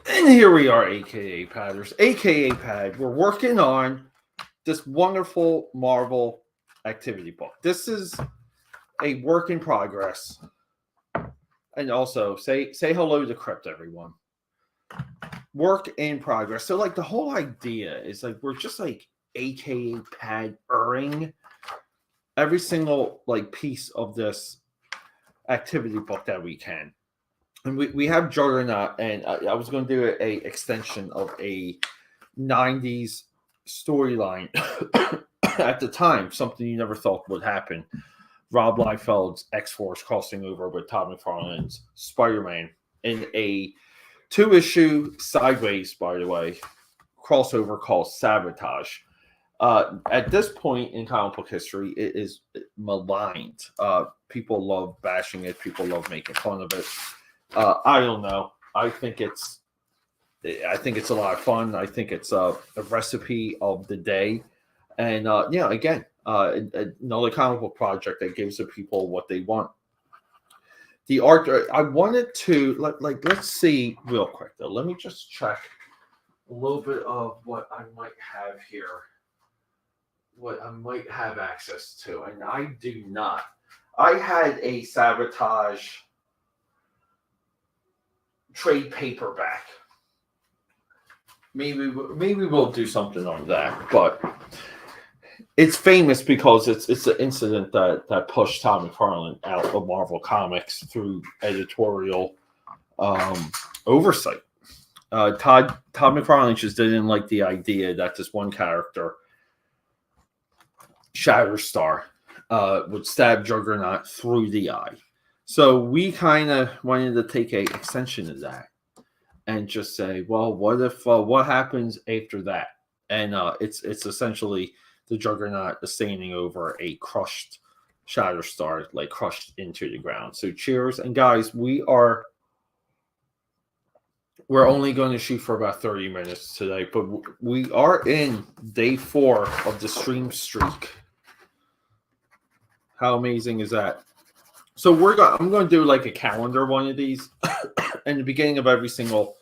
And here we are, AKA Padders, AKA Pad. We're working on this wonderful Marvel activity book. This is a work in progress. And also say hello to Crypt, everyone. Work in progress. So like the whole idea is like we're just like AKA Pad-ering every single like piece of this activity book that we can. And we have Juggernaut, and I was going to do a extension of a 90s storyline at the time, something you never thought would happen. Rob Liefeld's X-Force crossing over with Todd McFarlane's Spider-Man in a 2-issue sideways, by the way, crossover called Sabotage. At this point in comic book history, it is maligned. People love bashing it. People love making fun of it. I don't know. I think it's a lot of fun. I think it's a recipe of the day, and again, another comic book project that gives the people what they want. The art. I wanted to let's see real quick though. Let me just check a little bit of what I might have here, what I might have access to, and I do not. I had a Sabotage trade paperback. Maybe we'll do something on that, but it's famous because it's an incident that pushed Todd McFarlane out of Marvel Comics through editorial oversight. Todd McFarlane just didn't like the idea that this one character, Shatterstar, would stab Juggernaut through the eye. So we kind of wanted to take a extension of that and just say, well, what if what happens after that? And it's essentially the Juggernaut standing over a crushed Shatterstar, like crushed into the ground. So cheers, and guys, we're only going to shoot for about 30 minutes today, but we are in day 4 of the stream streak. How amazing is that? So I'm going to do like a calendar one of these. In the beginning of every single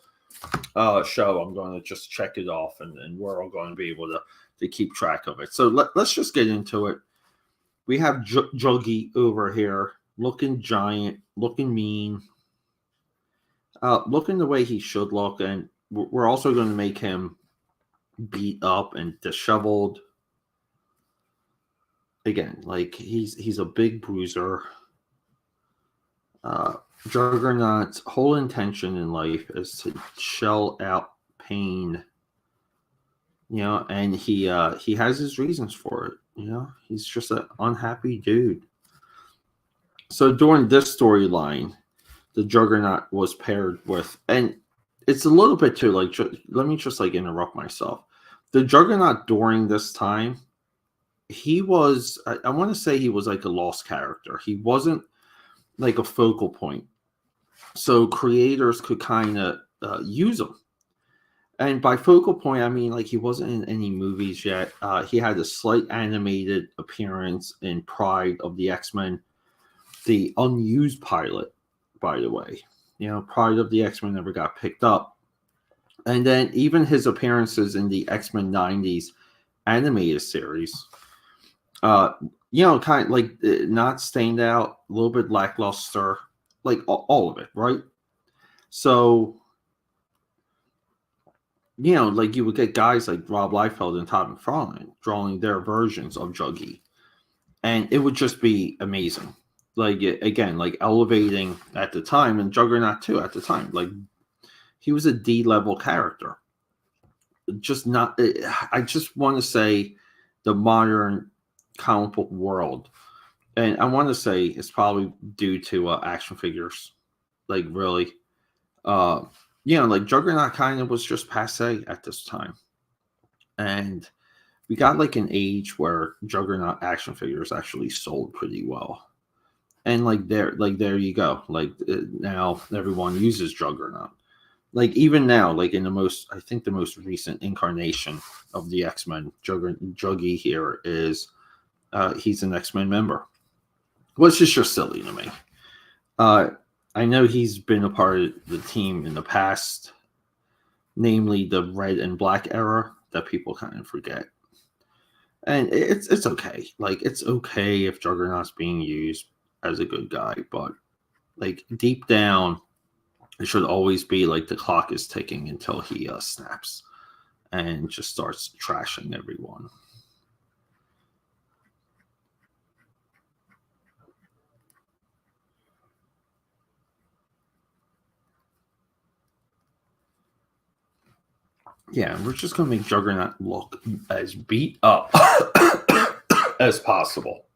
show, I'm going to just check it off, and we're all going to be able to keep track of it. So let's just get into it. We have Juggy over here, looking giant, looking mean, looking the way he should look, and we're also going to make him beat up and disheveled. Again, like he's a big bruiser. Juggernaut's whole intention in life is to shell out pain, and he has his reasons for it. He's just an unhappy dude. So during this storyline, the Juggernaut was paired with, and it's a little bit too like. Let me just like interrupt myself. The Juggernaut during this time, he was. I want to say he was like a lost character. He wasn't like a focal point, so creators could kind of use him. And by focal point, I mean like he wasn't in any movies yet. He had a slight animated appearance in Pride of the X-Men, the unused pilot, by the way. Pride of the X-Men never got picked up. And then even his appearances in the X-Men 90s animated series, kind of like not stand out, a little bit lackluster, like all of it, right? So, like you would get guys like Rob Liefeld and Todd McFarlane drawing their versions of Juggy, and it would just be amazing. Like, again, like elevating at the time, and Juggernaut too at the time. Like, he was a D-level character. Just not, I just want to say the modern comic book world, and I want to say it's probably due to action figures. Like, really, like Juggernaut kind of was just passe at this time, and we got like an age where Juggernaut action figures actually sold pretty well, and like there you go. Like now everyone uses Juggernaut. Like even now, like in the most recent incarnation of the X-Men, Juggy here is. He's an X-Men member, which is just silly to me. I know he's been a part of the team in the past, namely the red and black era that people kind of forget. And it's okay. Like, it's okay if Juggernaut's being used as a good guy, but like deep down, it should always be like the clock is ticking until he snaps and just starts trashing everyone. Yeah, we're just gonna make Juggernaut look as beat up as possible.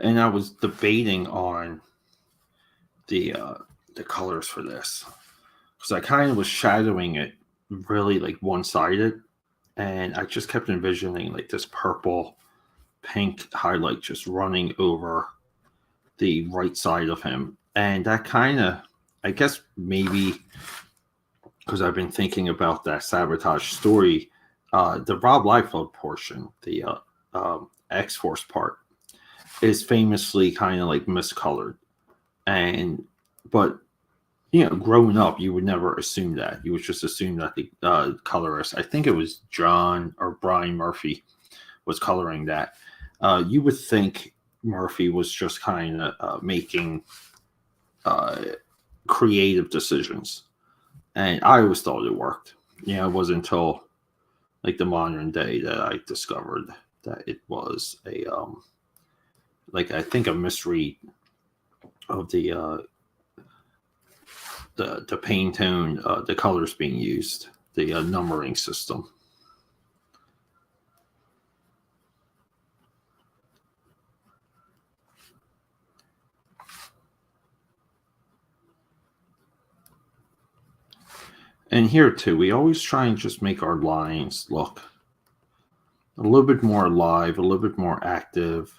And I was debating on the colors for this because I kind of was shadowing it really like one sided, and I just kept envisioning like this purple pink highlight just running over the right side of him, and that kind of, I guess maybe because I've been thinking about that sabotage story, the Rob Liefeld portion, the X Force part, is famously kind of like miscolored, and but growing up, you would never assume that. You would just assume that the colorist, I think it was John or Brian Murphy, was coloring that. You would think Murphy was just kind of making creative decisions, and I always thought it worked. It wasn't until like the modern day that I discovered that it was a like, I think, a misread of the pain tone, the colors being used, the numbering system. And here too, we always try and just make our lines look a little bit more alive, a little bit more active.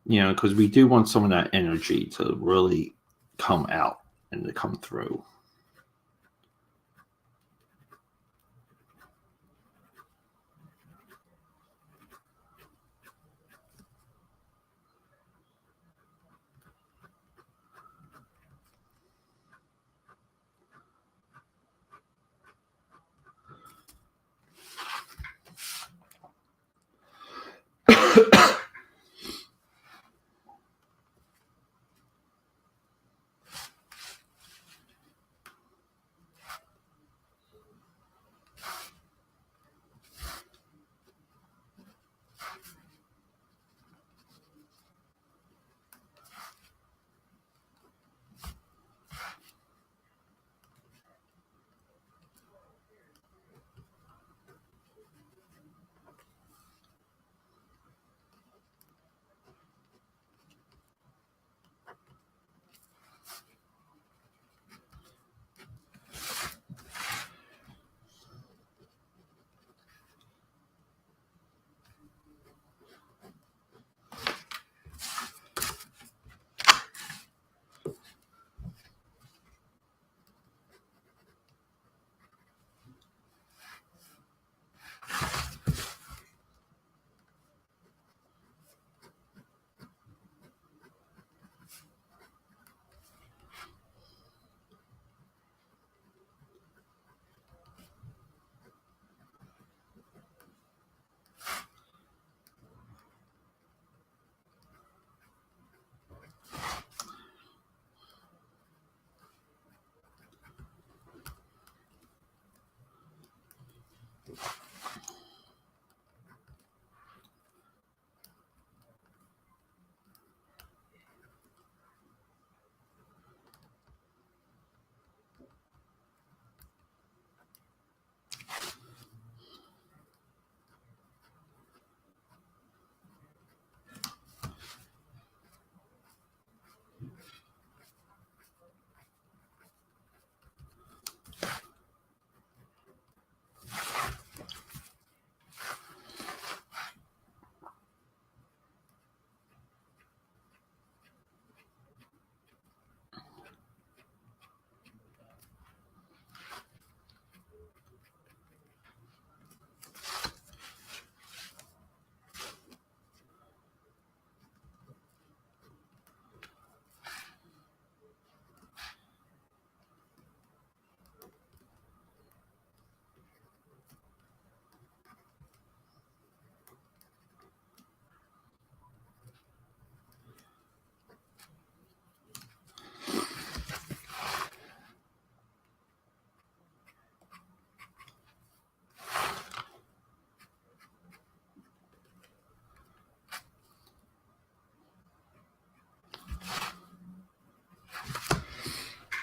Because we do want some of that energy to really come out and to come through.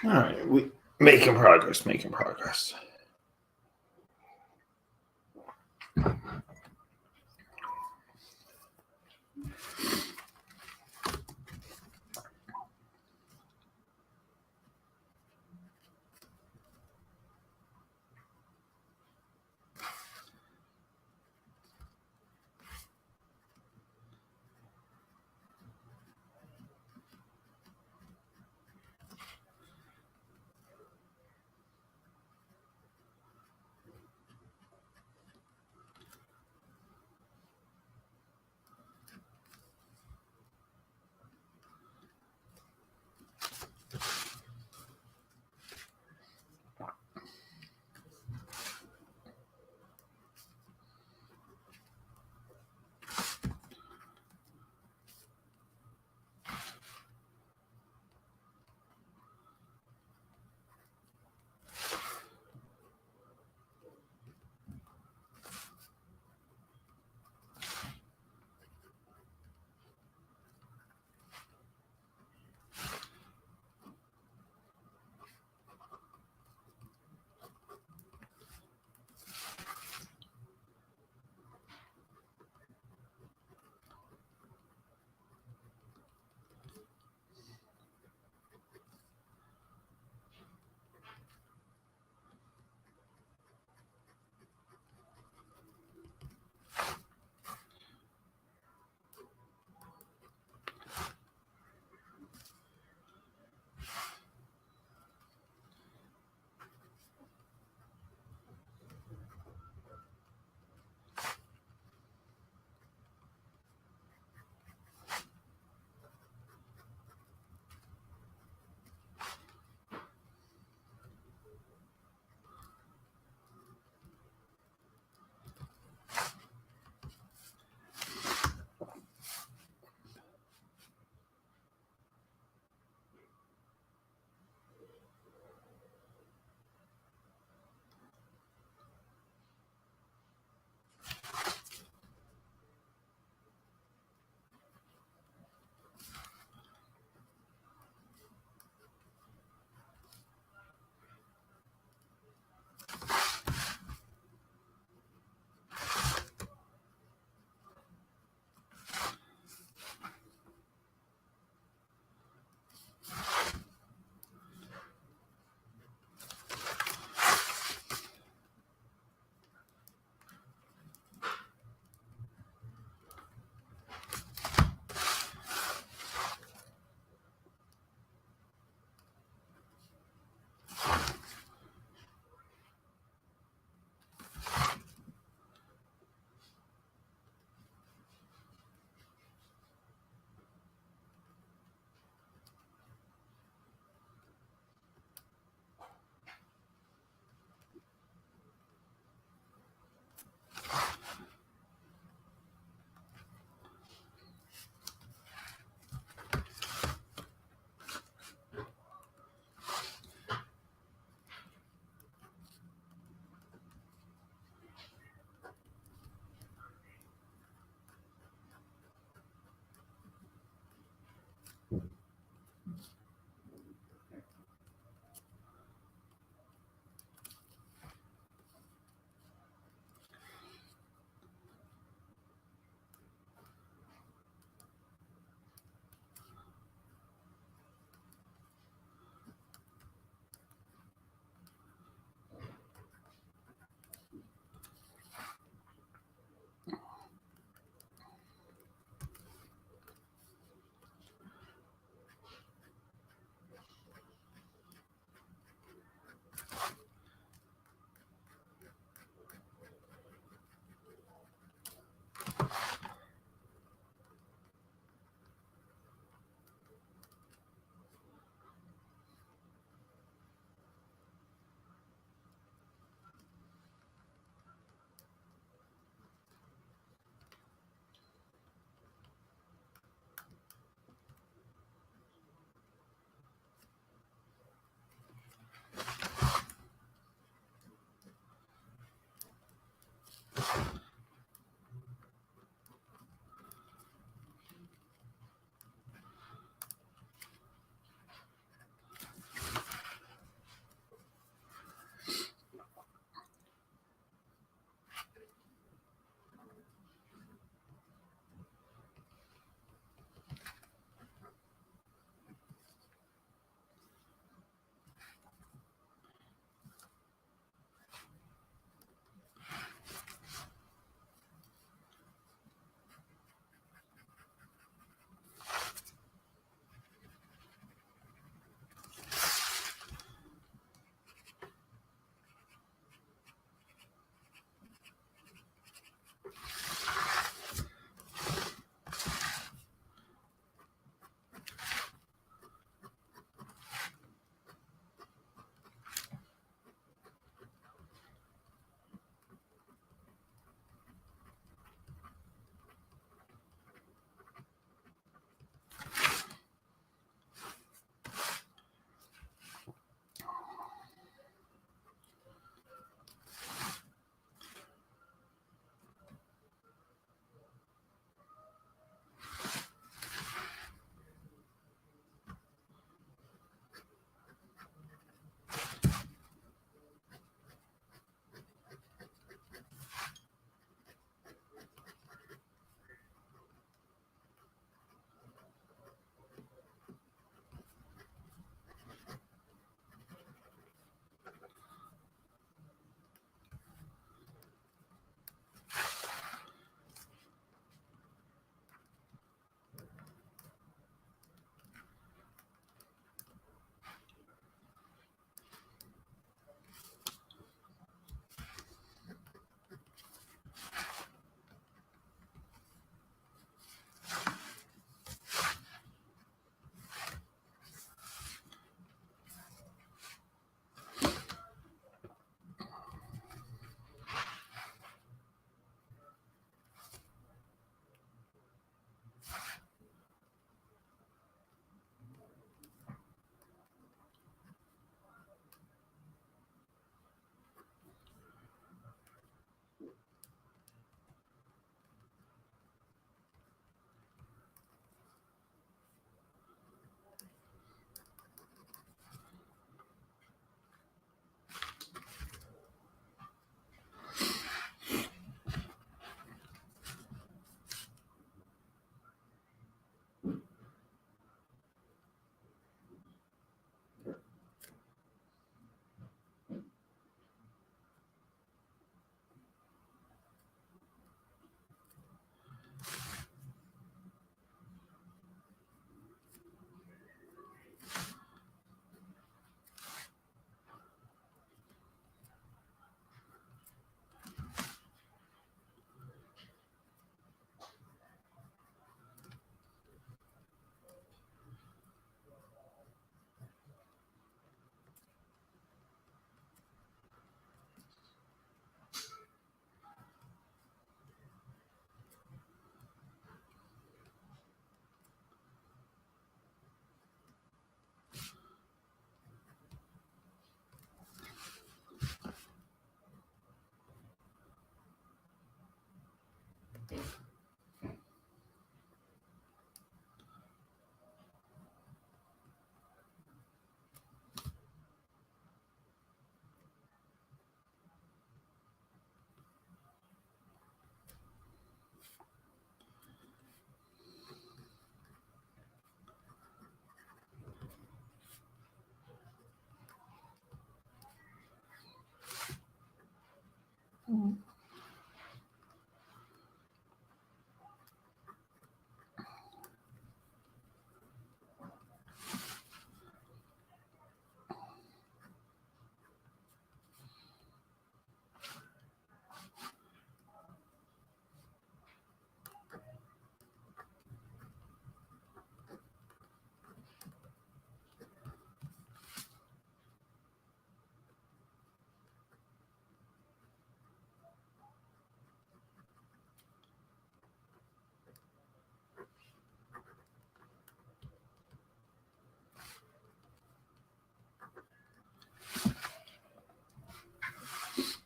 All right, we making progress, making progress.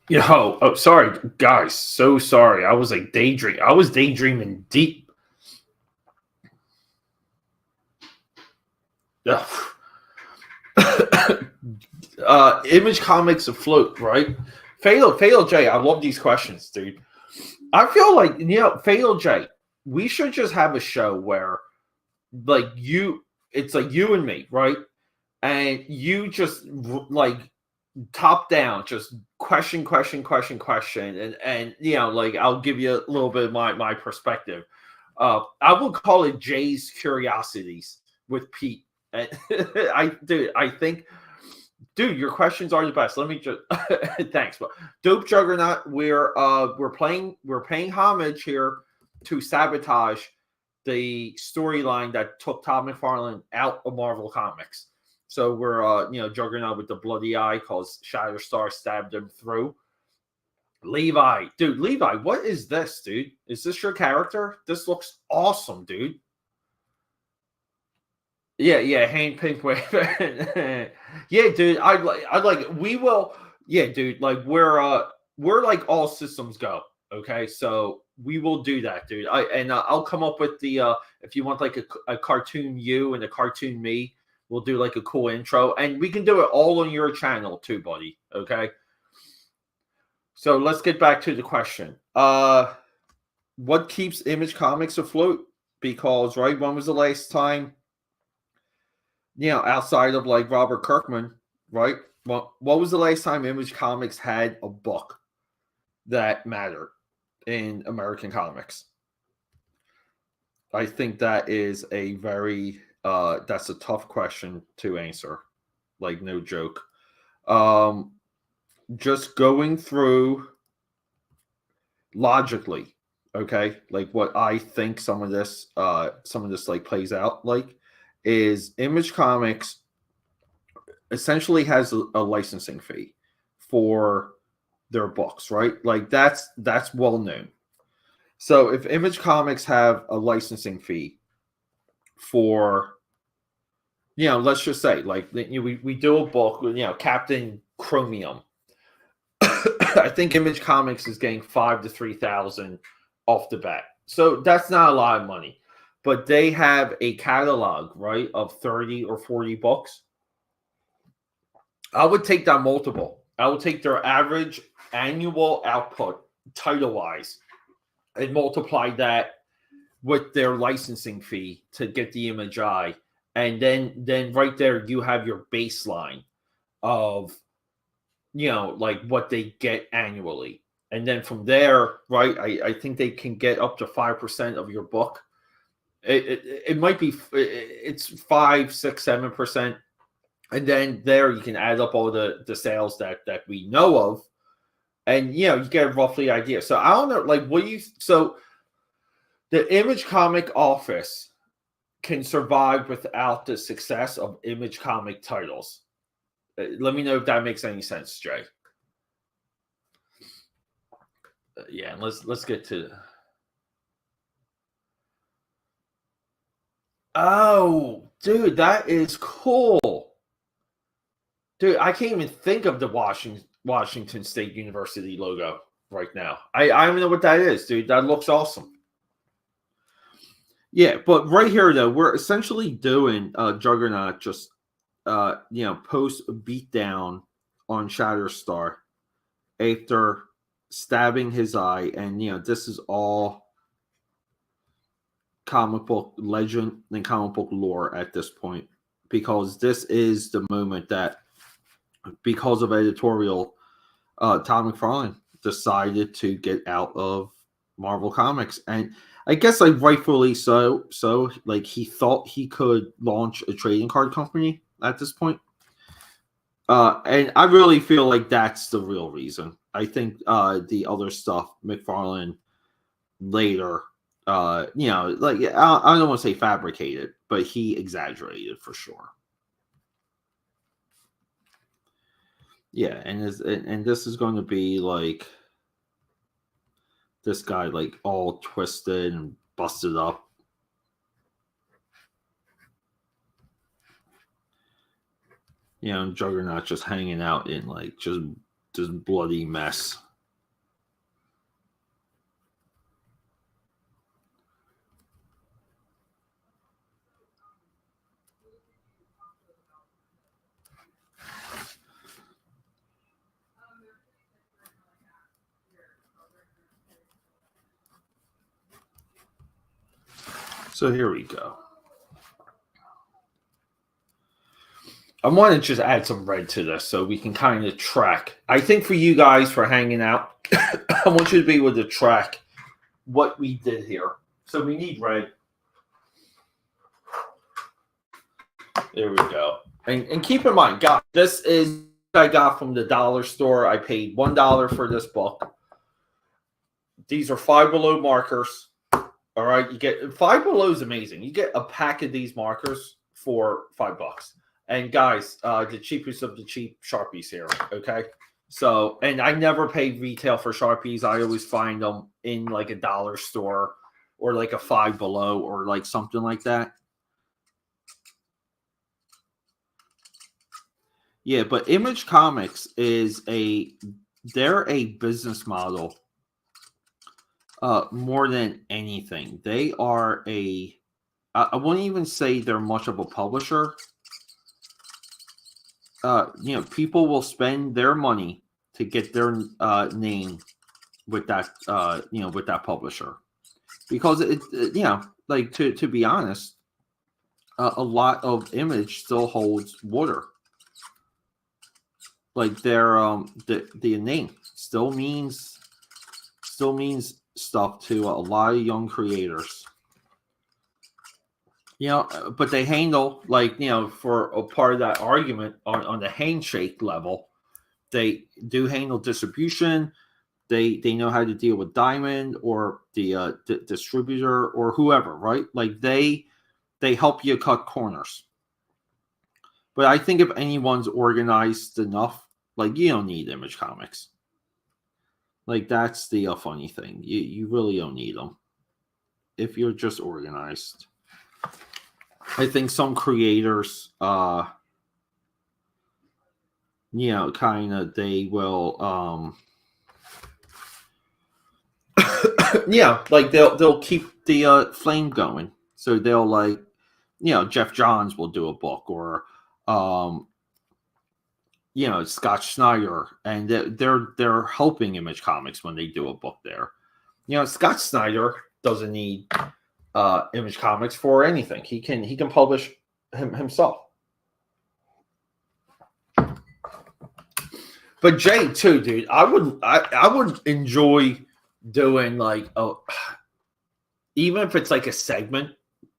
Yo, oh, sorry, guys. So sorry. I was like I was daydreaming deep. Image Comics afloat, right? Fatal J. I love these questions, dude. I feel like Fatal J. We should just have a show where, like it's like you and me, right? And you just like top down, just question, and like I'll give you a little bit of my perspective. I would call it Jay's Curiosities with Pete. And I think, dude, your questions are the best. Let me just thanks, but Dope Juggernaut, we're paying homage here to Sabotage, the storyline that took Todd McFarlane out of Marvel Comics. So we're Juggernaut with the bloody eye because Shatterstar stabbed him through. Levi, what is this, dude? Is this your character? This looks awesome, dude. Yeah, Hank Pink wave. Yeah, dude, I'd like we will. Yeah, dude, like we're like all systems go. Okay, so we will do that, dude. I'll come up with the if you want like a cartoon you and a cartoon me, we'll do like a cool intro, and we can do it all on your channel too, buddy. Okay. So let's get back to the question. What keeps Image Comics afloat? Because right, when was the last time? Outside of like Robert Kirkman, right? What was the last time Image Comics had a book that mattered in American comics? I think that is a very that's a tough question to answer. Like no joke. Just going through logically, okay? Like what I think some of this like plays out like is Image Comics essentially has a licensing fee for their books, right? Like that's well known. So if Image Comics have a licensing fee for, let's just say like we do a book with Captain Chromium. I think Image Comics is getting 5,000 to 3,000 off the bat. So that's not a lot of money. But they have a catalog, right, of 30 or 40 books. I would take that multiple. I would take their average annual output title-wise and multiply that with their licensing fee to get the Image Eye. And then right there you have your baseline of like what they get annually. And then from there, right, I think they can get up to 5% of your book. It might be it's 5, 6, 7%. And then there you can add up all the sales that we know of. And you get a roughly idea. So I don't know, like so the Image Comic office can survive without the success of Image Comic titles. Let me know if that makes any sense, Jay. Yeah, let's get to. Oh, dude, that is cool. Dude, I can't even think of the Washington State University logo right now. I don't even know what that is, dude. That looks awesome. Yeah, but right here though, we're essentially doing Juggernaut just post beatdown on Shatterstar after stabbing his eye, and this is all comic book legend and comic book lore at this point, because this is the moment that, because of editorial, Todd McFarlane decided to get out of Marvel Comics, and I guess like rightfully so. So like he thought he could launch a trading card company at this point. And I really feel like that's the real reason. I think the other stuff McFarlane later, like I don't want to say fabricated, but he exaggerated for sure. Yeah, and this is going to be like this guy like all twisted and busted up. Juggernaut just hanging out in like just bloody mess. So here we go. I want to just add some red to this so we can kind of track. I think for you guys for hanging out, I want you to be able to track what we did here. So we need red. There we go. And keep in mind, guys, this is what I got from the dollar store. I paid $1 for this book. These are Five Below markers. All right, you get Five Below is amazing. You get a pack of these markers for $5. And guys, the cheapest of the cheap Sharpies here. Okay, so and I never paid retail for Sharpies. I always find them in like a dollar store or like a Five Below or like something like that. Yeah, but Image Comics they're a business model more than anything. They are I wouldn't even say they're much of a publisher. People will spend their money to get their name with that, with that publisher, because like to be honest, a lot of Image still holds water. Like their the name still means stuff to a lot of young creators. But they handle, like, for a part of that argument on the handshake level, they do handle distribution. They know how to deal with Diamond or the distributor or whoever, right? Like they help you cut corners. But I think if anyone's organized enough, like, you don't need Image Comics. Like, that's the funny thing. You really don't need them if you're just organized. I think some creators, kind of, they will, like they'll keep the flame going. So they'll, like, Jeff Johns will do a book, or, Scott Snyder, and they're helping Image Comics when they do a book there. Scott Snyder doesn't need Image Comics for anything. He can publish himself. But Jay too, dude. I would enjoy doing like even if it's like a segment,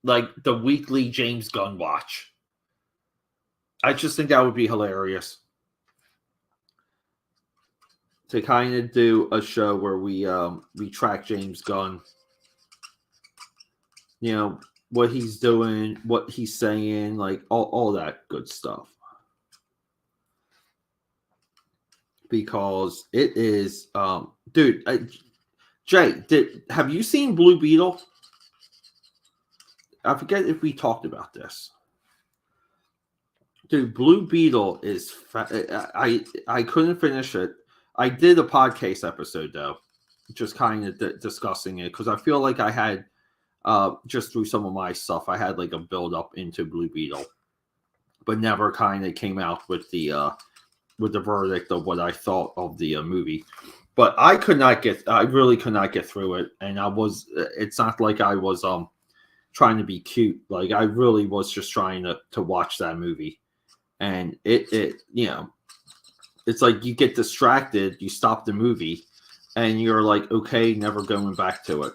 like the weekly James Gunn watch. I just think that would be hilarious. To kind of do a show where we track James Gunn. What he's doing, what he's saying, like all that good stuff. Because it is, dude. Jay, have you seen Blue Beetle? I forget if we talked about this. Dude, Blue Beetle is. I couldn't finish it. I did a podcast episode though, just kind of discussing it, because I feel like I had just through some of my stuff. I had like a build up into Blue Beetle, but never kind of came out with the verdict of what I thought of the movie. But I really could not get through it, and it's not like I was trying to be cute. Like I really was just trying to watch that movie, and it it's like you get distracted, you stop the movie, and you're like, okay, never going back to it.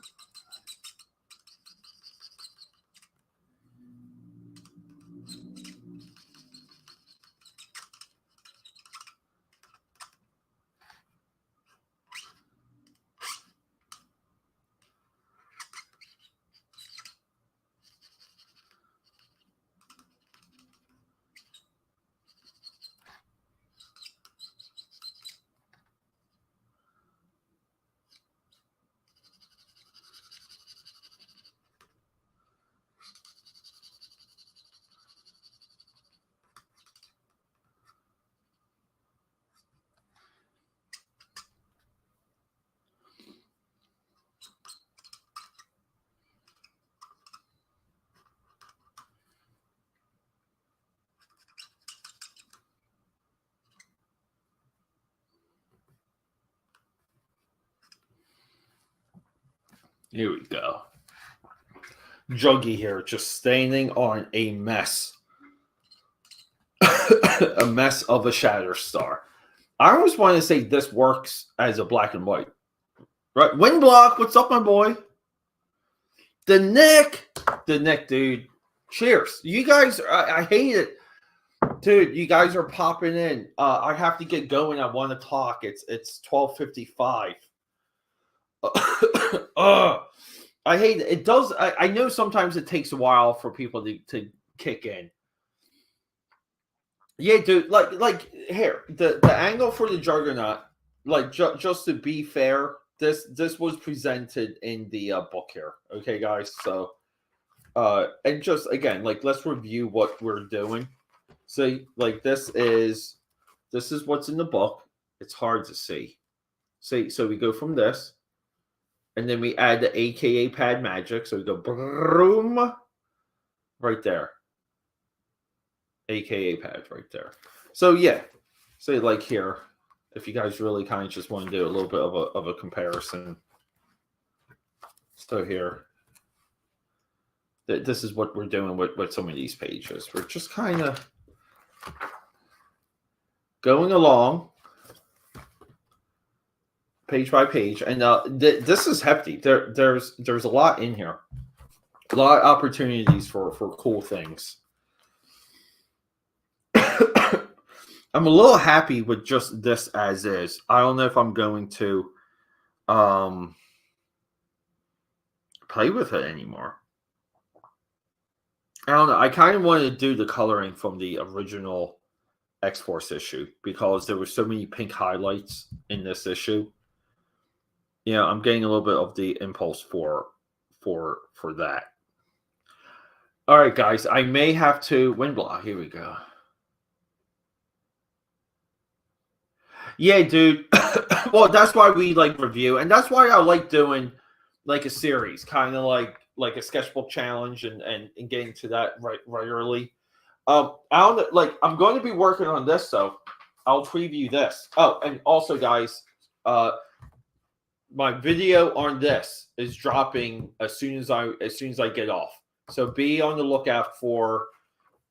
Here we go. Juggy here, just standing on a mess. A mess of a Shatterstar. I always want to say this works as a black and white. Right? Windblock, what's up, my boy? The Nick, dude. Cheers. You guys, I hate it. Dude, you guys are popping in. I have to get going at 1 o'clock. It's 12:55. I hate it. It does. I know sometimes it takes a while for people to kick in. Yeah, dude. Like here, the angle for the Juggernaut. Like just to be fair, this was presented in the book here. Okay, guys. So, and just again, like let's review what we're doing. So, like this is what's in the book. It's hard to see. So we go from this. And then we add the AKAPAD magic. So we go boom right there. AKAPAD right there. So yeah. So like here, if you guys really kind of just want to do a little bit of a comparison. So here. This is what we're doing with some of these pages. We're just kind of going along. Page by page, and this is hefty. There's a lot in here, a lot of opportunities for cool things. I'm a little happy with just this as is. I don't know if I'm going to play with it anymore. I don't know. I kind of wanted to do the coloring from the original X-Force issue because there were so many pink highlights in this issue. Yeah, I'm getting a little bit of the impulse for that. All right, guys, I may have to Windblock. Here we go. Yeah, dude. Well, that's why we like review, and that's why I like doing like a series, kind of like a sketchbook challenge, and getting to that right early. I don't like. I'm going to be working on this, so I'll preview this. Oh, and also, guys, my video on this is dropping as soon as I get off. So be on the lookout for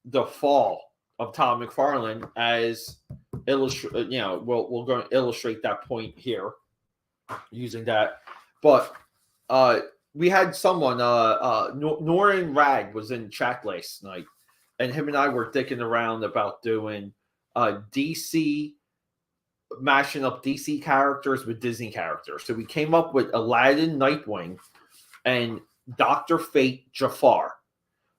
the fall of Tom McFarlane as illustrate. You know, we're going to illustrate that point here using that. But we had someone, Norrin Rag was in chat last night, and him and I were dicking around about doing DC. Mashing up DC characters with Disney characters. So we came up with Aladdin, Nightwing, and Dr. Fate, Jafar.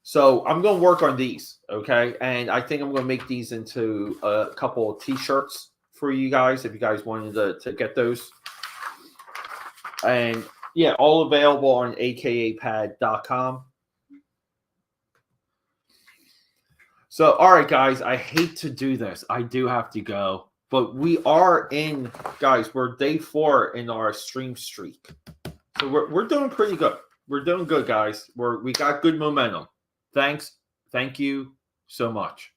So I'm going to work on these, okay? And I think I'm going to make these into a couple of T-shirts for you guys if you guys wanted to get those. And yeah, all available on akapad.com. So, all right, guys, I hate to do this. I do have to go. But we are guys, we're day 4 in our stream streak. So we're doing pretty good. we're doing good, guys. We got good momentum. Thank you so much.